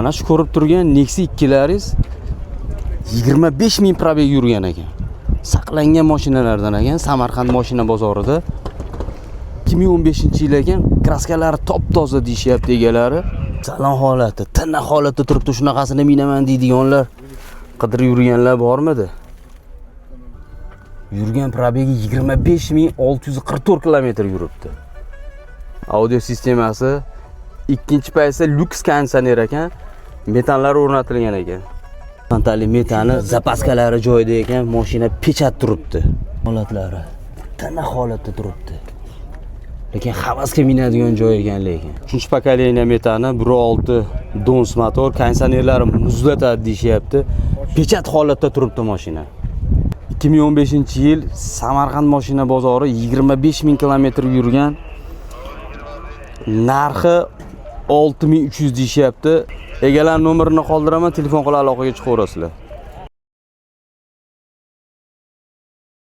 Mana shu ko'rib turgan Nexia 2laringiz 25 ming probeg yurgan ekan. Saqlangan mashinalardan ekan, Samarqand mashina bozorida 2015-yil ekan, kraskalari top-toza deyishyapti egalari. Salon holati, tiniq holatda turibdi, shunaqasini minaman deydiganlar, qidirib yurganlar bormidi? Yurgan probegi 25644 kilometr yuribdi. Audio sistemasi ikkinchi paytda lyuks konditsioner ekan, metanlar o'rnatilgan ekan. Frontali metani zapaskalari joyida ekan, mashina pechat turibdi. Holatlari tiniq holatda turibdi. Lekin havasga minadigan joy ekan lekin. 3-pokoleniya metani 1.6 Dons motor, konditsionerlari muzlatadi deyishyapti. Pechat holatda turibdi mashina. 2015-yil Samarqand mashina bozori 25 ming kilometr yurgan. Narxi 6300 deyishyapti. Egalar nomerini qoldiraman, telefon qilib aloqaga chiqaverasizlar.